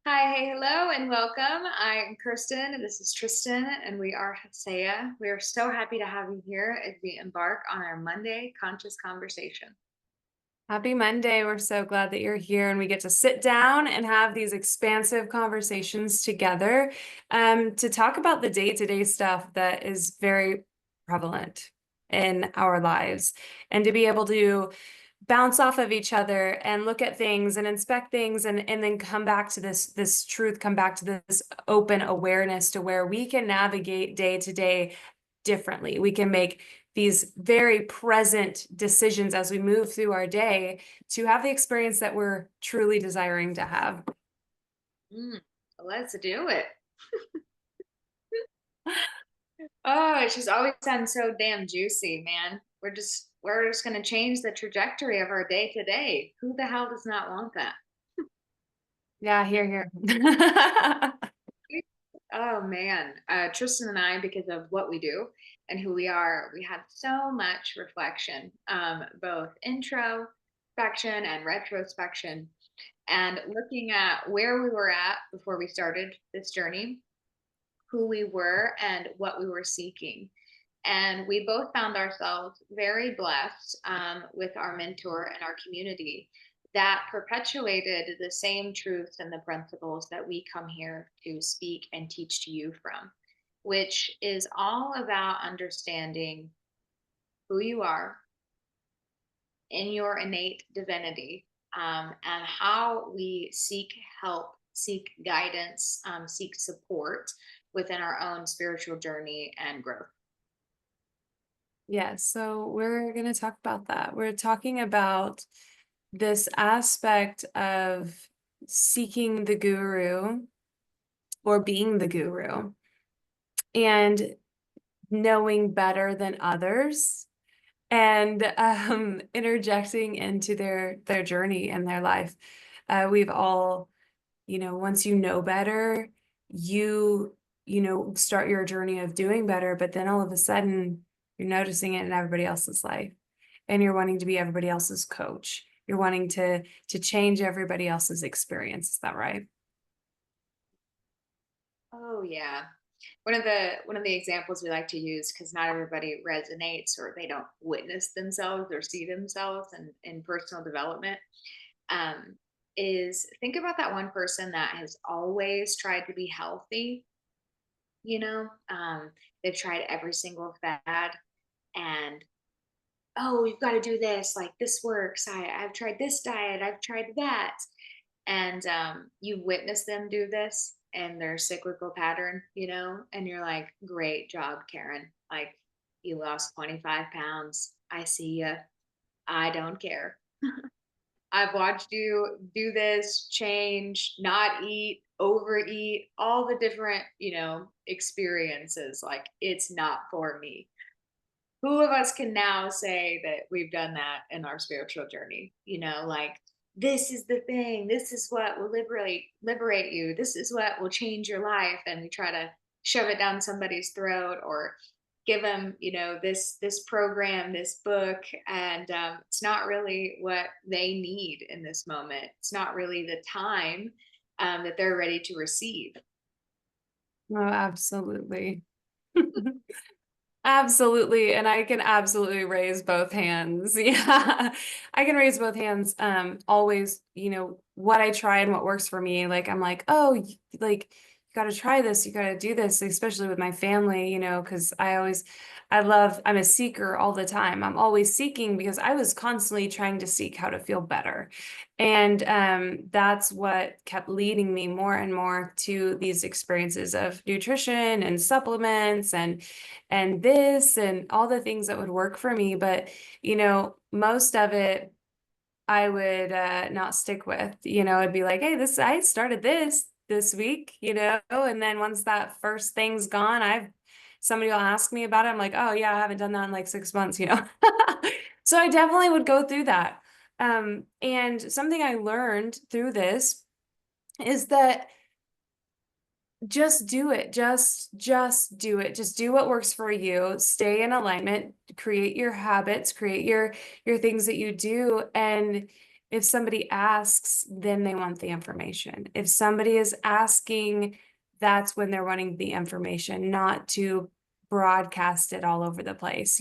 Hi, hey, hello, and welcome. I'm Kirsten, and this is Tristan, and we are Haseya. We are so happy to have you here as we embark on our Monday conscious conversation. Happy Monday. We're so glad that you're here and we get to sit down and have these expansive conversations together to talk about the day-to-day stuff that is very prevalent in our lives and to be able to bounce off of each other and look at things and inspect things and then come back to this truth, come back to this open awareness to where we can navigate day to day differently. We can make these very present decisions as we move through our day to have the experience that we're truly desiring to have. Mm, let's do it. Oh, it just always sounds so damn juicy, man. We're just gonna change the trajectory of our day to day. Who the hell does not want that? Yeah, here, here. Oh man, Tristan and I, because of what we do and who we are, we had so much reflection, both introspection and retrospection, and looking at where we were at before we started this journey, who we were, and what we were seeking. And we both found ourselves very blessed with our mentor and our community that perpetuated the same truths and the principles that we come here to speak and teach to you from, which is all about understanding who you are in your innate divinity, and how we seek help, seek guidance, seek support within our own spiritual journey and growth. Yes, so we're going to talk about that. We're talking about this aspect of seeking the guru or being the guru and knowing better than others and interjecting into their journey and their life. We've all, once you know better, you start your journey of doing better, but then all of a sudden you're noticing it in everybody else's life, and you're wanting to be everybody else's coach. You're wanting to change everybody else's experience. Is that right? Oh yeah. One of the examples we like to use, because not everybody resonates or they don't witness themselves or see themselves in personal development, um, is think about that one person that has always tried to be healthy. You know, they've tried every single fad, and oh, you've got to do this. Like this works. I've tried this diet. I've tried that, and you witness them do this and their cyclical pattern, and you're like, great job, Karen. Like, you lost 25 pounds. I see you. I don't care. I've watched you do this, change, not eat, overeat, all the different, experiences. Like, it's not for me. Who of us can now say that we've done that in our spiritual journey? Like, this is the thing, this is what will liberate you, this is what will change your life, and we try to shove it down somebody's throat or give them, this program, this book, and it's not really what they need in this moment. It's not really the time that they're ready to receive. Oh, absolutely. Absolutely, and I can absolutely raise both hands. Yeah, I can raise both hands. Always, what I try and what works for me. Like I'm like, oh, like you got to try this, you got to do this, especially with my family. Because I'm a seeker all the time. I'm always seeking because I was constantly trying to seek how to feel better, and that's what kept leading me more and more to these experiences of nutrition and supplements and this and all the things that would work for me. But, most of it I would not stick with. It'd be like, hey, I started this week, and then once that first thing's gone, somebody will ask me about it. I'm like, oh yeah, I haven't done that in like 6 months. So I definitely would go through that. And something I learned through this is that just do it. Just do it. Just do what works for you. Stay in alignment, create your habits, create your things that you do, and If somebody asks, then they want the information. If somebody is asking, that's when they're wanting the information, not to broadcast it all over the place.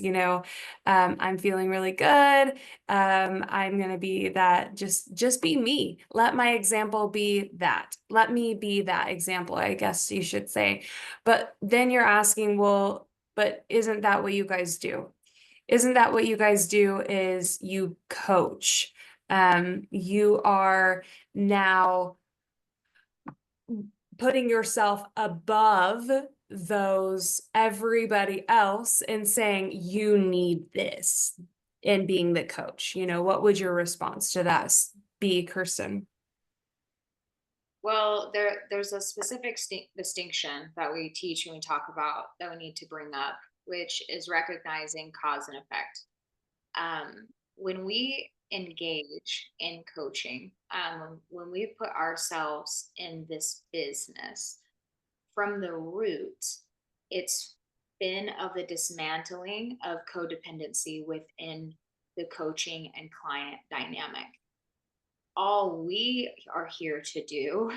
I'm feeling really good. I'm going to be that, just be me. Let my example be that. Let me be that example, I guess you should say. But then you're asking, well, but isn't that what you guys do? Isn't that what you guys do is you coach? You are now putting yourself above those everybody else and saying you need this and being the coach. What would your response to that be, Kirsten? Well, there's a specific distinction that we teach and we talk about that we need to bring up, which is recognizing cause and effect. When we engage in coaching, when we put ourselves in this business from the root, it's been of the dismantling of codependency within the coaching and client dynamic. All we are here to do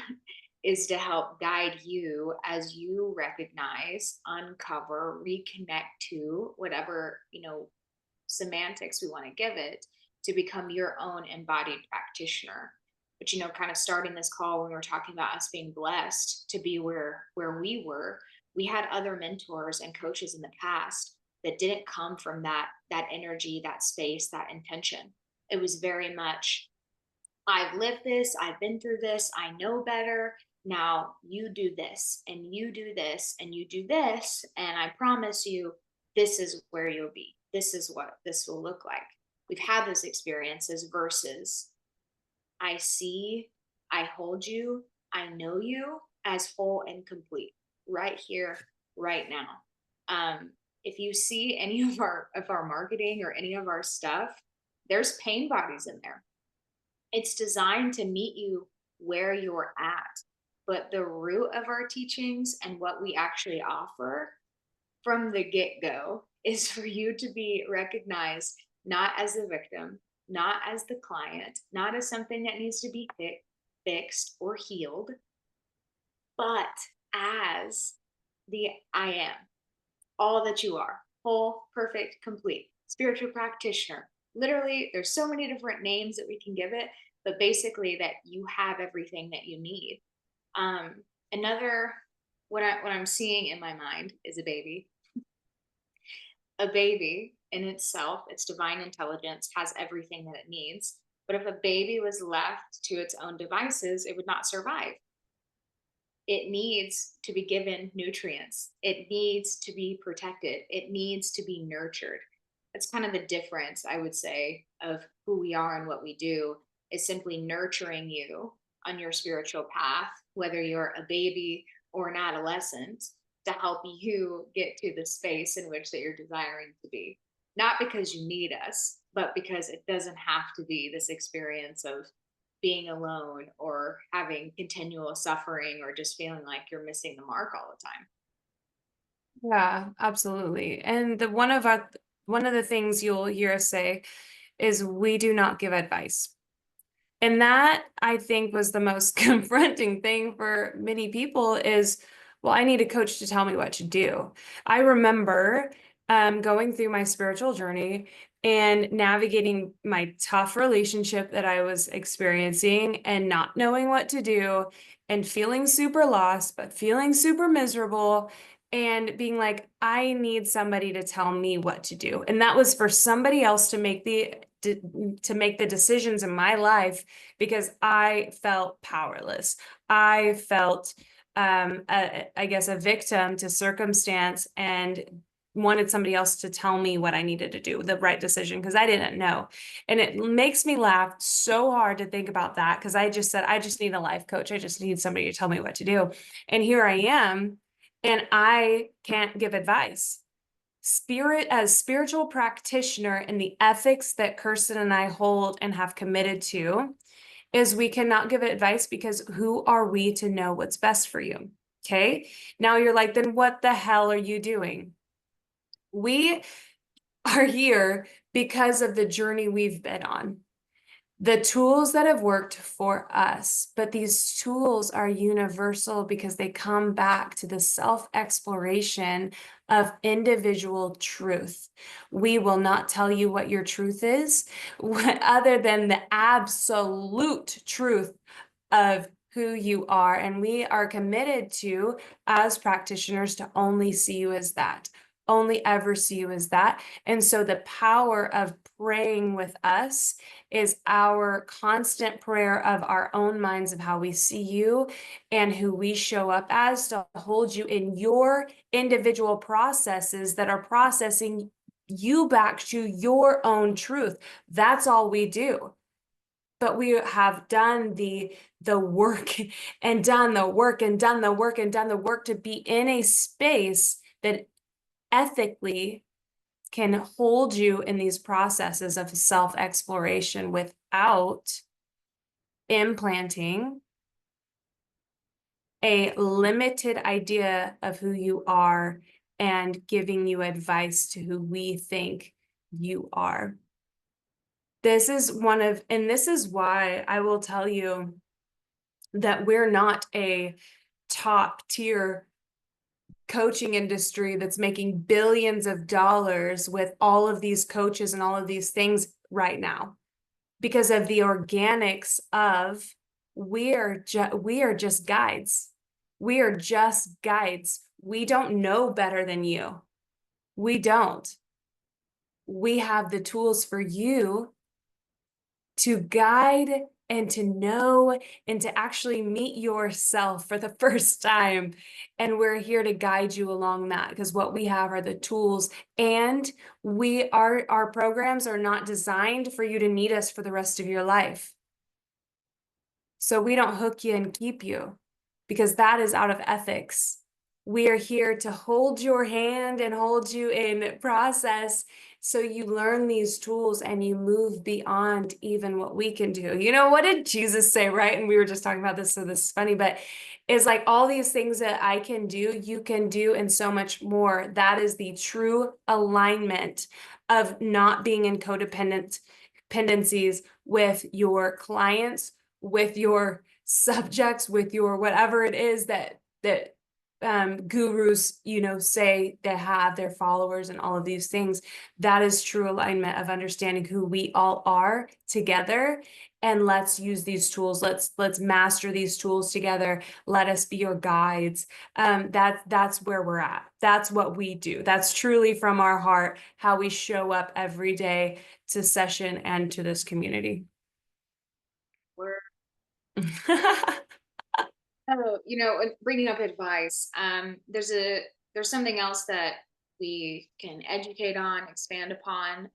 is to help guide you as you recognize, uncover, reconnect to whatever, semantics we want to give it to become your own embodied practitioner. But kind of starting this call when we were talking about us being blessed to be where we were, we had other mentors and coaches in the past that didn't come from that energy, that space, that intention. It was very much, I've lived this, I've been through this, I know better. Now you do this and you do this and you do this. And I promise you, this is where you'll be. This is what this will look like. We've had those experiences versus I see, I hold you, I know you as whole and complete right here, right now. If you see any of our marketing or any of our stuff, there's pain bodies in there. It's designed to meet you where you're at. But the root of our teachings and what we actually offer from the get go is for you to be recognized not as the victim, not as the client, not as something that needs to be fixed or healed, but as the I am, all that you are, whole, perfect, complete, spiritual practitioner. Literally, there's so many different names that we can give it, but basically that you have everything that you need. Another what I'm seeing in my mind is a baby. A baby in itself, its divine intelligence has everything that it needs. But if a baby was left to its own devices, it would not survive. It needs to be given nutrients. It needs to be protected. It needs to be nurtured. That's kind of the difference, I would say, of who we are and what we do is simply nurturing you on your spiritual path, whether you're a baby or an adolescent, to help you get to the space in which that you're desiring to be. Not because you need us, but because it doesn't have to be this experience of being alone or having continual suffering or just feeling like you're missing the mark all the time. Yeah, absolutely. And one of the things you'll hear us say is we do not give advice. And that I think was the most confronting thing for many people is, well, I need a coach to tell me what to do. I remember going through my spiritual journey and navigating my tough relationship that I was experiencing and not knowing what to do and feeling super lost, but feeling super miserable and being like, I need somebody to tell me what to do. And that was for somebody else to make the decisions in my life because I felt powerless. I felt, I guess, a victim to circumstance and wanted somebody else to tell me what I needed to do, the right decision, because I didn't know. And it makes me laugh so hard to think about that because I just said, I just need a life coach. I just need somebody to tell me what to do. And here I am, and I can't give advice. As spiritual practitioner and the ethics that Kirsten and I hold and have committed to is we cannot give advice because who are we to know what's best for you? Okay. Now you're like, then what the hell are you doing? We are here because of the journey we've been on. the tools that have worked for us, but these tools are universal because they come back to the self-exploration of individual truth. We will not tell you what your truth is, other than the absolute truth of who you are. And we are committed to, as practitioners, to only see you as that, only ever see you as that. And so the power of praying with us is our constant prayer of our own minds of how we see you and who we show up as, to hold you in your individual processes that are processing you back to your own truth. That's all we do. But we have done the work and done the work and done the work and done the work to be in a space that ethically can hold you in these processes of self-exploration without implanting a limited idea of who you are and giving you advice to who we think you are. This is this is why I will tell you that we're not a top tier coaching industry that's making billions of dollars with all of these coaches and all of these things right now, because of the organics of we are just guides. We are just guides. We don't know better than you. We don't. We have the tools for you to guide and to know and to actually meet yourself for the first time. And we're here to guide you along that, because what we have are the tools, and our programs are not designed for you to need us for the rest of your life. So we don't hook you and keep you, because that is out of ethics. We are here to hold your hand and hold you in process, so you learn these tools and you move beyond even what we can do. You know, what did Jesus say, right? And we were just talking about this, so this is funny, but it's like all these things that I can do, you can do, and so much more. That is the true alignment of not being in codependencies with your clients, with your subjects, with your whatever it is that gurus, say they have their followers and all of these things. That is true alignment of understanding who we all are together. And let's use these tools. Let's master these tools together. Let us be your guides. That's where we're at. That's what we do. That's truly from our heart, how we show up every day to session and to this community. We're Oh, bringing up advice. There's something else that we can educate on, expand upon.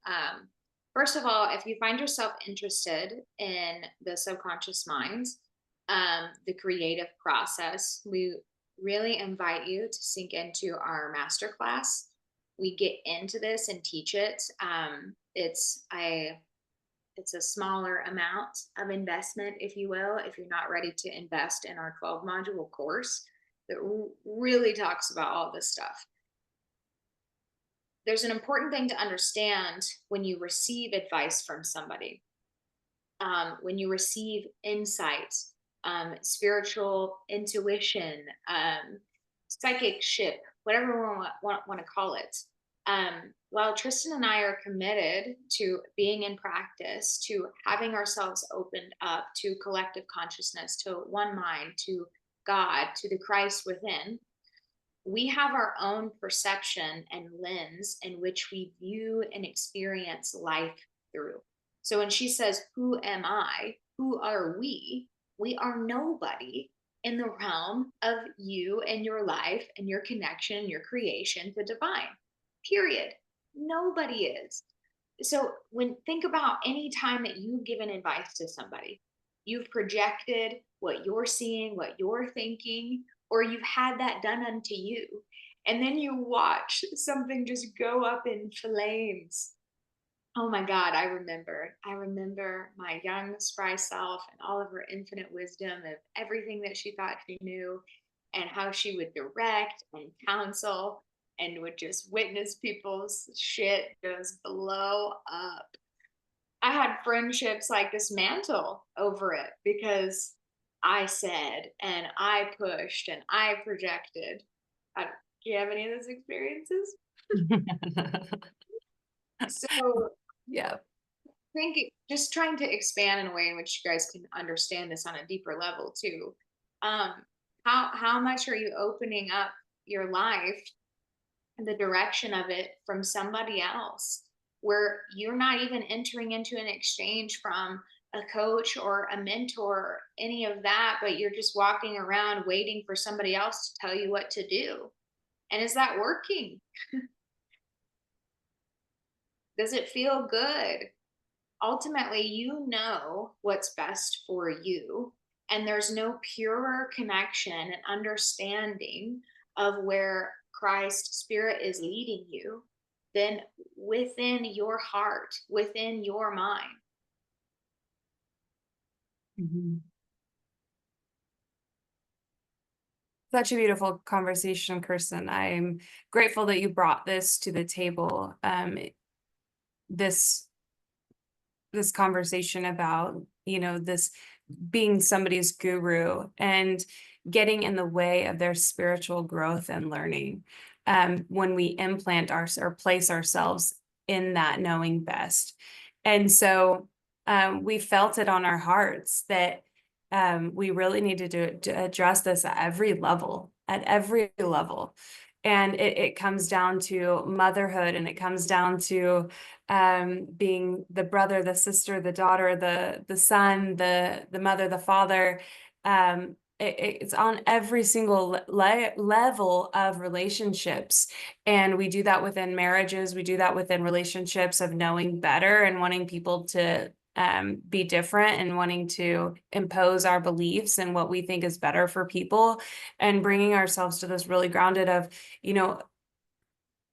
First of all, if you find yourself interested in the subconscious minds, the creative process, we really invite you to sink into our masterclass. We get into this and teach it. It's a smaller amount of investment, if you will, if you're not ready to invest in our 12 module course that really talks about all this stuff. There's an important thing to understand when you receive advice from somebody, when you receive insight, spiritual intuition, psychic ship, whatever we want to call it. While Tristan and I are committed to being in practice, to having ourselves opened up to collective consciousness, to one mind, to God, to the Christ within, we have our own perception and lens in which we view and experience life through. So when she says, "Who am I? Who are we?" We are nobody in the realm of you and your life and your connection, your creation to divine. Period. Nobody is. So think about any time that you've given advice to somebody, you've projected what you're seeing, what you're thinking, or you've had that done unto you. And then you watch something just go up in flames. Oh my God, I remember. I remember my young, spry self and all of her infinite wisdom of everything that she thought she knew, and how she would direct and counsel and would just witness people's shit just blow up. I had friendships like dismantle over it because I said and I pushed and I projected. I, do you have any of those experiences? So Yeah. thinking, just trying to expand in a way in which you guys can understand this on a deeper level too. Um, how much are you opening up your life and the direction of it from somebody else, where you're not even entering into an exchange from a coach or a mentor, any of that, but you're just walking around waiting for somebody else to tell you what to do? And is that working? Does it feel good? Ultimately, you know what's best for you. And there's no purer connection and understanding of where Christ's Spirit is leading you than within your heart, within your mind. Mhm. Such a beautiful conversation, Kirsten. I'm grateful that you brought this to the table. This this conversation about, this being somebody's guru and getting in the way of their spiritual growth and learning, when we implant or place ourselves in that knowing best. And so we felt it on our hearts that we really needed to address this at every level. And it comes down to motherhood, and it comes down to being the brother, the sister, the daughter, the son, the mother, the father. It's on every single level of relationships. And we do that within marriages. We do that within relationships of knowing better and wanting people to be different and wanting to impose our beliefs and what we think is better for people, and bringing ourselves to this really grounded of, you know,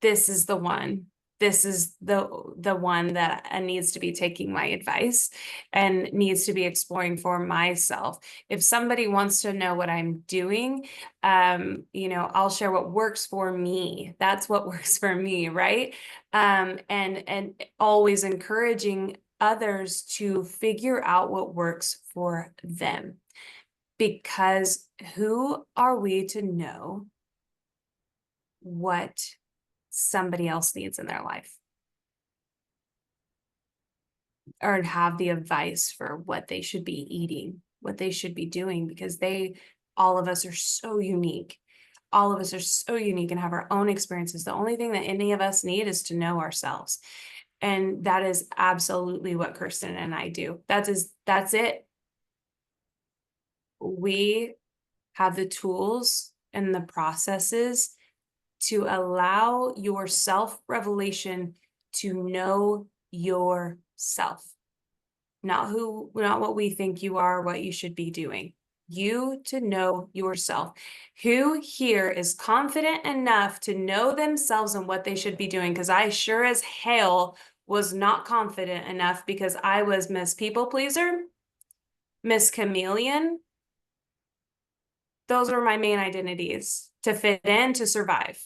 this is the one. This is the one that needs to be taking my advice and needs to be exploring for myself. If somebody wants to know what I'm doing, I'll share what works for me. That's what works for me, right? And always encouraging others to figure out what works for them. Because who are we to know what somebody else needs in their life, or have the advice for what they should be eating, what they should be doing, because all of us are so unique. All of us are so unique and have our own experiences. The only thing that any of us need is to know ourselves. And that is absolutely what Kirsten and I do. That's it. We have the tools and the processes to allow your self revelation to know yourself, not what we think you are, what you should be doing. You to know yourself. Who here is confident enough to know themselves and what they should be doing? Because I sure as hell was not confident enough, because I was Miss People Pleaser, Miss Chameleon. Those were my main identities: to fit in, to survive.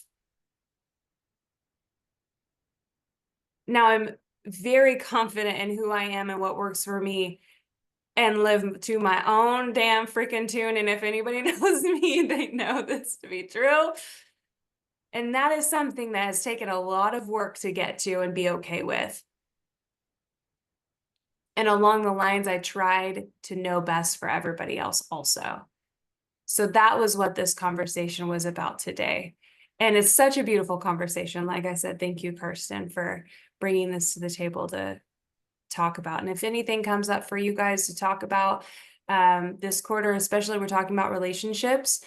Now I'm very confident in who I am and what works for me, and live to my own damn freaking tune. And if anybody knows me, they know this to be true. And that is something that has taken a lot of work to get to and be okay with. And along the lines, I tried to know best for everybody else also. So that was what this conversation was about today. And it's such a beautiful conversation. Like I said, thank you, Kirsten, for bringing this to the table to talk about. And if anything comes up for you guys to talk about this quarter, especially, we're talking about relationships.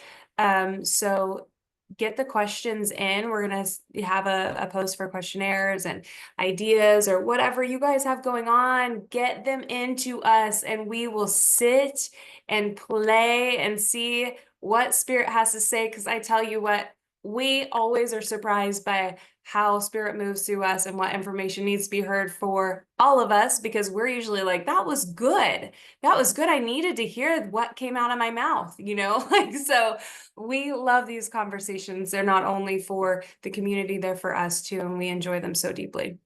So get the questions in. We're going to have a post for questionnaires and ideas or whatever you guys have going on. Get them into us, and we will sit and play and see what Spirit has to say. Because I tell you what, we always are surprised by how Spirit moves through us and what information needs to be heard for all of us, because we're usually like, that was good. That was good. I needed to hear what came out of my mouth, like, so we love these conversations. They're not only for the community, they're for us too. And we enjoy them so deeply.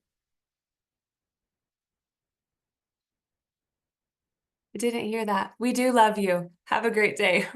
I didn't hear that. We do love you. Have a great day.